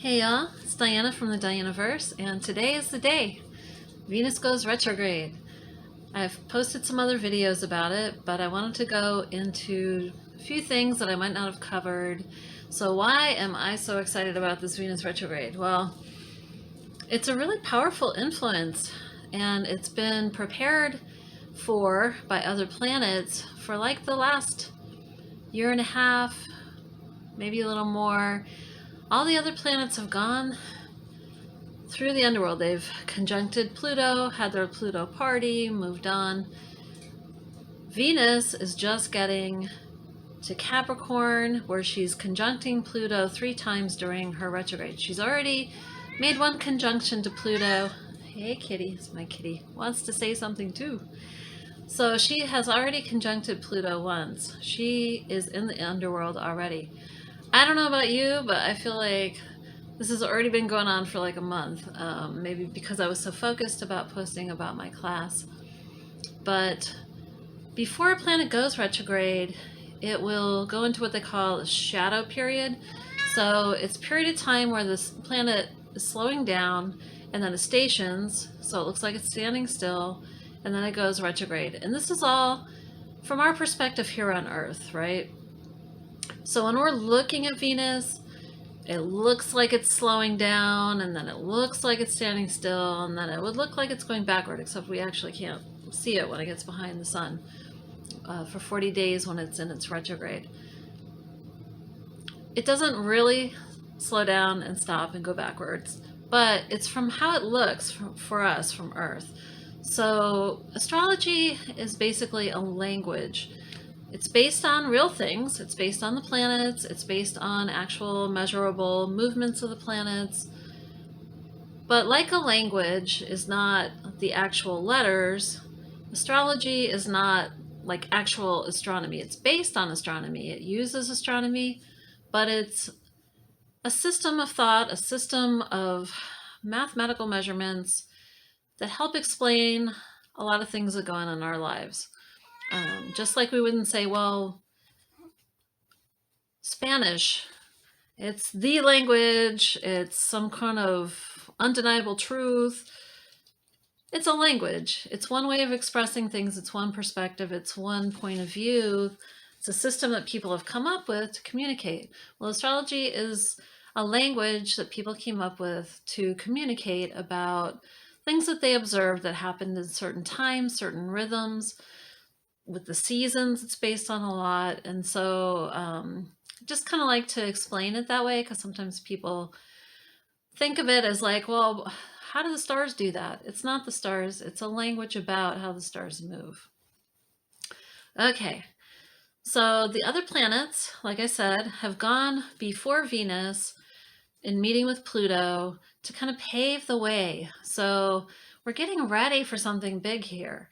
Hey y'all, it's Diana from the Dianaverse, and today is the day. Venus goes retrograde. I've posted some other videos about it, but I wanted to go into a few things that I might not have covered. So why am I so excited about this Venus retrograde? Well, it's a really powerful influence, and it's been prepared for by other planets for like the last year and a half, maybe a little more. All the other planets have gone through the underworld. They've conjuncted Pluto, had their Pluto party, moved on. Venus is just getting to Capricorn, where she's conjuncting Pluto 3 times during her retrograde. She's already made one conjunction to Pluto. Hey kitty, it's my kitty, wants to say something too. So she has already conjuncted Pluto once. She is in the underworld already. I don't know about you, but I feel like this has already been going on for like a month, maybe because I was so focused about posting about my class. But before a planet goes retrograde, it will go into what they call a shadow period. So it's a period of time where this planet is slowing down, and then it stations, so it looks like it's standing still, and then it goes retrograde. And this is all from our perspective here on Earth, right? So when we're looking at Venus, it looks like it's slowing down, and then it looks like it's standing still, and then it would look like it's going backward, except we actually can't see it when it gets behind the sun for 40 days when it's in its retrograde. It doesn't really slow down and stop and go backwards, but it's from how it looks for us from Earth. So astrology is basically a language. It's based on real things. It's based on the planets. It's based on actual measurable movements of the planets. But like a language is not the actual letters, astrology is not like actual astronomy. It's based on astronomy. It uses astronomy, but it's a system of thought, a system of mathematical measurements that help explain a lot of things that go on in our lives. Just like we wouldn't say, well, Spanish, it's the language, it's some kind of undeniable truth. It's a language. It's one way of expressing things. It's one perspective. It's one point of view. It's a system that people have come up with to communicate. Well, astrology is a language that people came up with to communicate about things that they observed that happened in certain times, certain rhythms. With the seasons, it's based on a lot. And so just kind of like to explain it that way, because sometimes people think of it as like, well, how do the stars do that? It's not the stars. It's a language about how the stars move. Okay, so the other planets, like I said, have gone before Venus in meeting with Pluto to kind of pave the way. So we're getting ready for something big here.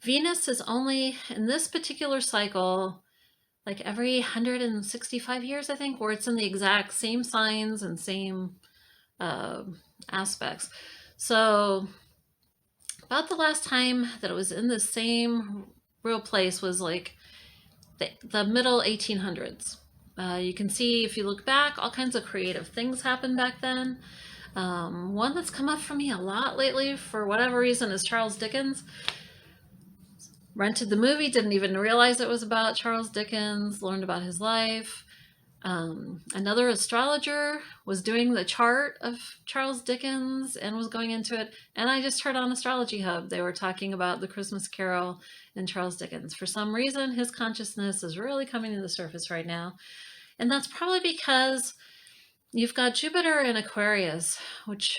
Venus is only in this particular cycle, like every 165 years, I think, where it's in the exact same signs and same aspects. So about the last time that it was in the same real place was like the middle 1800s. You can see, if you look back, all kinds of creative things happened back then. One that's come up for me a lot lately, for whatever reason, is Charles Dickens. Rented the movie, didn't even realize it was about Charles Dickens, learned about his life. Another astrologer was doing the chart of Charles Dickens and was going into it, and I just heard on Astrology Hub they were talking about the Christmas Carol and Charles Dickens. For some reason, his consciousness is really coming to the surface right now, and that's probably because you've got Jupiter in Aquarius, which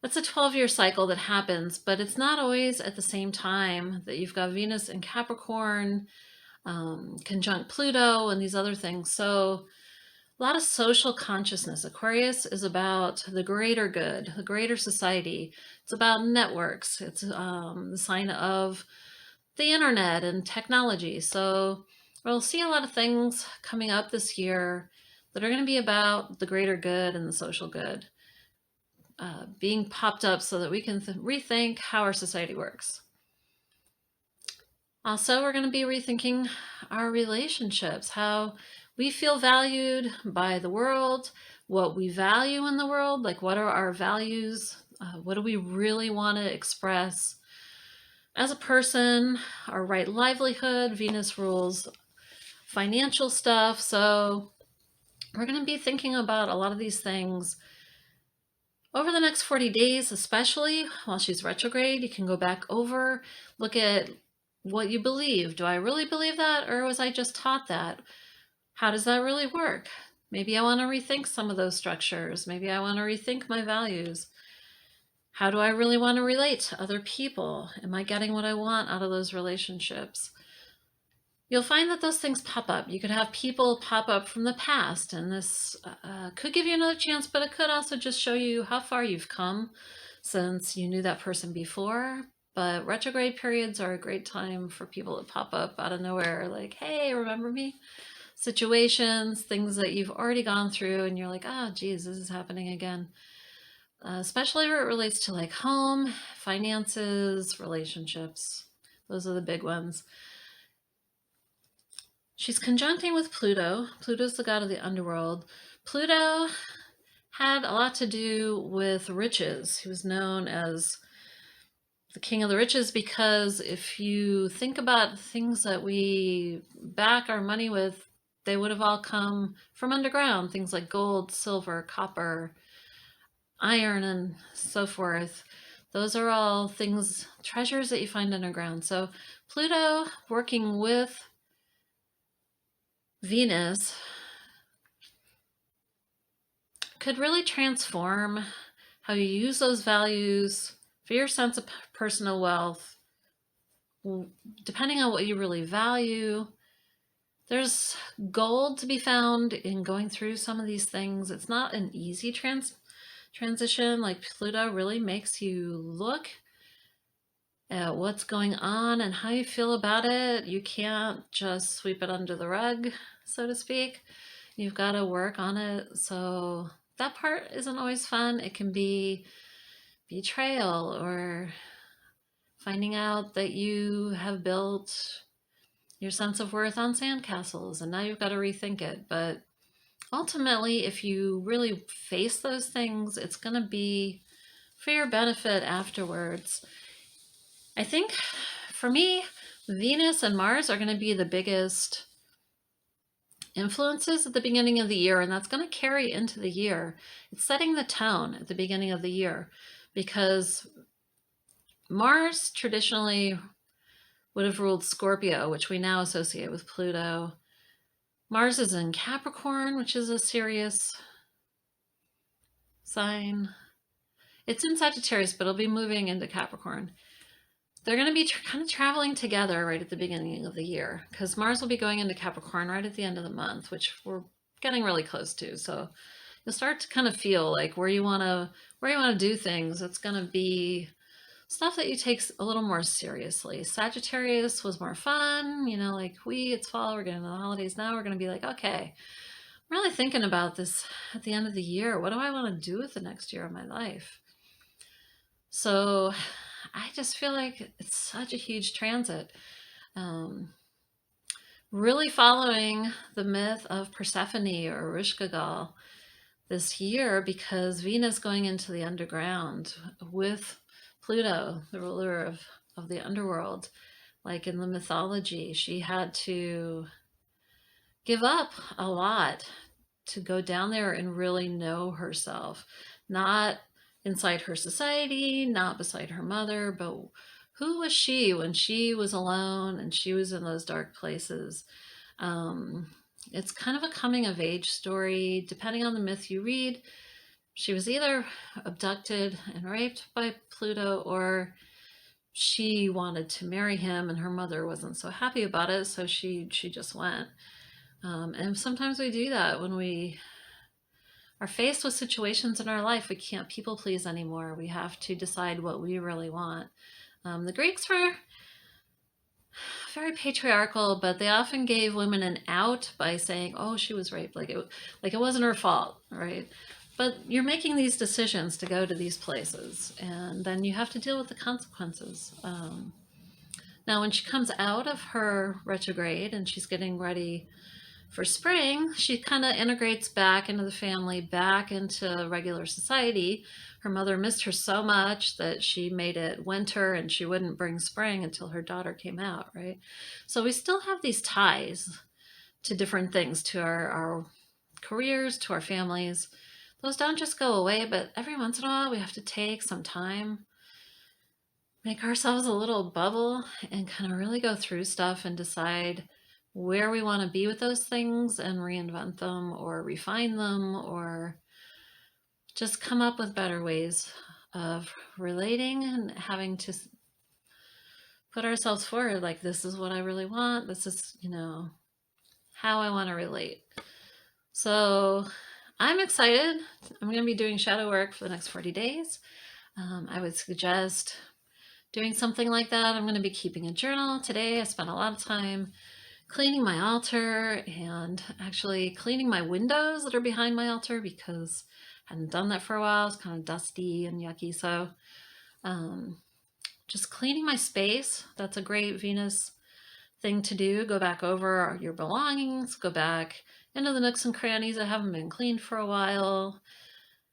that's a 12-year cycle that happens, but it's not always at the same time that you've got Venus in Capricorn, conjunct Pluto, and these other things. So a lot of social consciousness. Aquarius is about the greater good, the greater society. It's about networks. It's the sign of the internet and technology. So we'll see a lot of things coming up this year that are going to be about the greater good and the social good. Being popped up so that we can rethink how our society works. Also, we're going to be rethinking our relationships, how we feel valued by the world, what we value in the world, like what are our values, what do we really want to express as a person, our right livelihood. Venus rules financial stuff, so we're going to be thinking about a lot of these things over the next 40 days, especially while she's retrograde. You can go back over, look at what you believe. Do I really believe that, or was I just taught that? How does that really work? Maybe I want to rethink some of those structures. Maybe I want to rethink my values. How do I really want to relate to other people? Am I getting what I want out of those relationships? You'll find that those things pop up. You could have people pop up from the past, and this could give you another chance, but it could also just show you how far you've come since you knew that person before. But retrograde periods are a great time for people to pop up out of nowhere, like, hey, remember me? Situations, things that you've already gone through, and you're like, oh, geez, this is happening again. Especially where it relates to like home, finances, relationships. Those are the big ones. She's conjuncting with Pluto. Pluto's the god of the underworld. Pluto had a lot to do with riches. He was known as the king of the riches because if you think about things that we back our money with, they would have all come from underground. Things like gold, silver, copper, iron, and so forth. Those are all things, treasures that you find underground. So Pluto working with Venus could really transform how you use those values for your sense of personal wealth, depending on what you really value. There's gold to be found in going through some of these things. It's not an easy transition. Like Pluto really makes you look at what's going on and how you feel about it. You can't just sweep it under the rug, so to speak. You've got to work on it. So that part isn't always fun. It can be betrayal or finding out that you have built your sense of worth on sandcastles and now you've got to rethink it. But ultimately, if you really face those things, it's going to be for your benefit afterwards. I think for me, Venus and Mars are going to be the biggest influences at the beginning of the year, and that's going to carry into the year. It's setting the tone at the beginning of the year because Mars traditionally would have ruled Scorpio, which we now associate with Pluto. Mars is in Capricorn, which is a serious sign. It's in Sagittarius, but it'll be moving into Capricorn. They're going to be kind of traveling together right at the beginning of the year because Mars will be going into Capricorn right at the end of the month, which we're getting really close to. So you'll start to kind of feel like where you want to do things. It's going to be stuff that you take a little more seriously. Sagittarius was more fun, like it's fall, we're getting to the holidays now. We're going to be like, okay, I'm really thinking about this at the end of the year. What do I want to do with the next year of my life? So I just feel like it's such a huge transit. Really following the myth of Persephone or Ereshkigal this year because Venus going into the underground with Pluto, the ruler of the underworld. Like in the mythology, she had to give up a lot to go down there and really know herself. Not inside her society, not beside her mother, but who was she when she was alone and she was in those dark places? It's kind of a coming of age story. Depending on the myth you read, she was either abducted and raped by Pluto or she wanted to marry him and her mother wasn't so happy about it, so she just went. And sometimes we do that when we are faced with situations in our life. We can't people please anymore. We have to decide what we really want. The Greeks were very patriarchal, but they often gave women an out by saying, oh, she was raped, like it wasn't her fault, right? But you're making these decisions to go to these places, and then you have to deal with the consequences. Now, when she comes out of her retrograde and she's getting ready For spring, she kind of integrates back into the family, back into regular society. Her mother missed her so much that she made it winter and she wouldn't bring spring until her daughter came out, right? So we still have these ties to different things, to our careers, to our families. Those don't just go away, but every once in a while we have to take some time, make ourselves a little bubble, and kind of really go through stuff and decide where we want to be with those things and reinvent them or refine them or just come up with better ways of relating and having to put ourselves forward. Like, this is what I really want. This is, how I want to relate. So I'm excited. I'm going to be doing shadow work for the next 40 days. I would suggest doing something like that. I'm going to be keeping a journal. Today I spent a lot of time cleaning my altar and actually cleaning my windows that are behind my altar because I hadn't done that for a while. It's kind of dusty and yucky. So just cleaning my space. That's a great Venus thing to do. Go back over your belongings, go back into the nooks and crannies that haven't been cleaned for a while.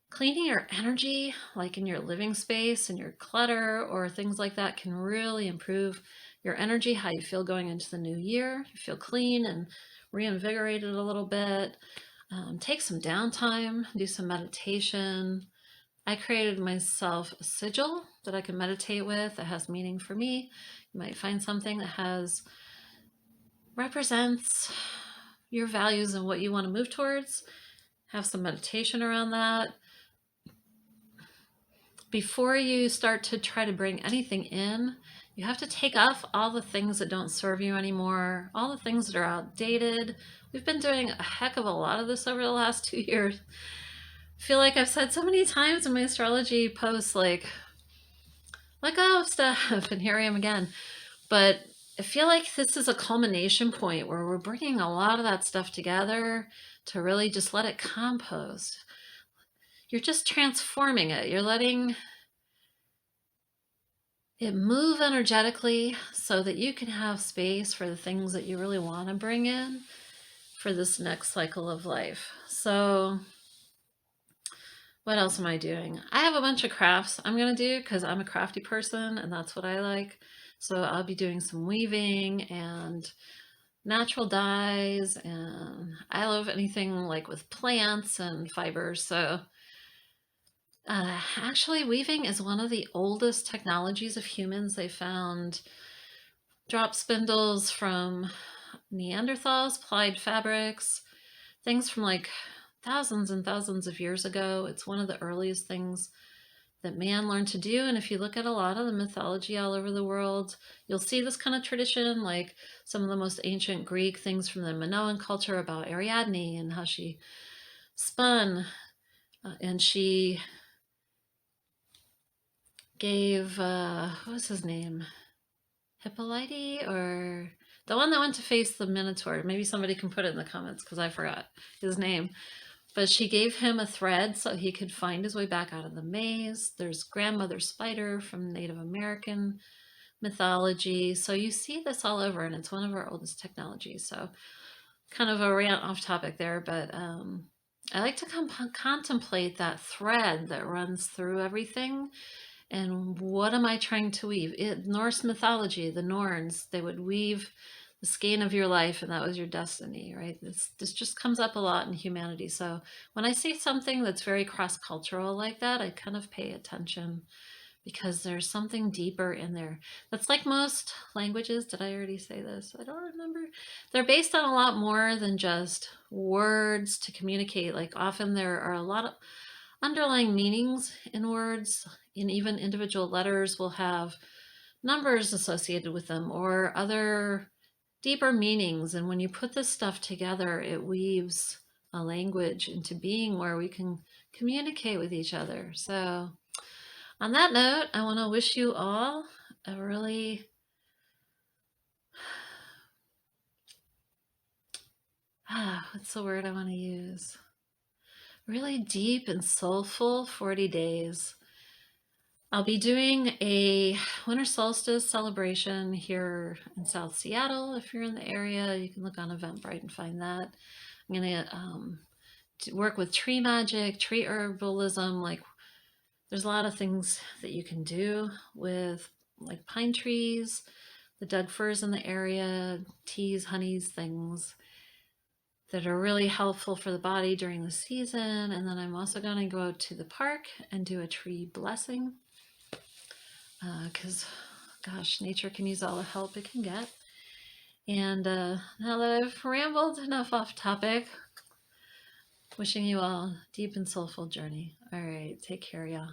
Cleaning your energy, like in your living space and your clutter or things like that, can really improve your energy, how you feel going into the new year. You feel clean and reinvigorated a little bit. Take some downtime, do some meditation. I created myself a sigil that I can meditate with that has meaning for me. You might find something that represents your values and what you want to move towards. Have some meditation around that. Before you start to try to bring anything in, you have to take off all the things that don't serve you anymore, all the things that are outdated. We've been doing a heck of a lot of this over the last 2 years. I feel like I've said so many times in my astrology posts, like, let go of stuff, and here I am again. But I feel like this is a culmination point where we're bringing a lot of that stuff together to really just let it compost. You're just transforming it. You're letting it move energetically so that you can have space for the things that you really want to bring in for this next cycle of life. So what else am I doing? I have a bunch of crafts I'm going to do because I'm a crafty person and that's what I like. So I'll be doing some weaving and natural dyes, and I love anything like with plants and fibers. So actually, weaving is one of the oldest technologies of humans. They found drop spindles from Neanderthals, plied fabrics, things from like thousands and thousands of years ago. It's one of the earliest things that man learned to do. And if you look at a lot of the mythology all over the world, you'll see this kind of tradition, like some of the most ancient Greek things from the Minoan culture about Ariadne and how she spun and she gave, what was his name? Hippolyte, or the one that went to face the Minotaur. Maybe somebody can put it in the comments because I forgot his name. But she gave him a thread so he could find his way back out of the maze. There's grandmother spider from Native American mythology. So you see this all over, and it's one of our oldest technologies. So kind of a rant off topic there, but I like to contemplate that thread that runs through everything. And what am I trying to weave? Norse mythology, the Norns, they would weave the skein of your life, and that was your destiny, right? This just comes up a lot in humanity. So when I see something that's very cross-cultural like that, I kind of pay attention because there's something deeper in there. That's like most languages. Did I already say this? I don't remember. They're based on a lot more than just words to communicate. Like, often there are a lot of underlying meanings in words, and even individual letters will have numbers associated with them or other deeper meanings. And when you put this stuff together, it weaves a language into being where we can communicate with each other. So on that note, I want to wish you all a really what's the word I want to use? Really deep and soulful 40 days. I'll be doing a winter solstice celebration here in South Seattle. If you're in the area, you can look on Eventbrite and find that. I'm going to work with tree magic, tree herbalism. Like, there's a lot of things that you can do with like pine trees, the dead firs in the area, teas, honeys, things that are really helpful for the body during the season. And then I'm also going to go to the park and do a tree blessing because, gosh, nature can use all the help it can get. And now that I've rambled enough off topic, wishing you all a deep and soulful journey. All right, take care, y'all.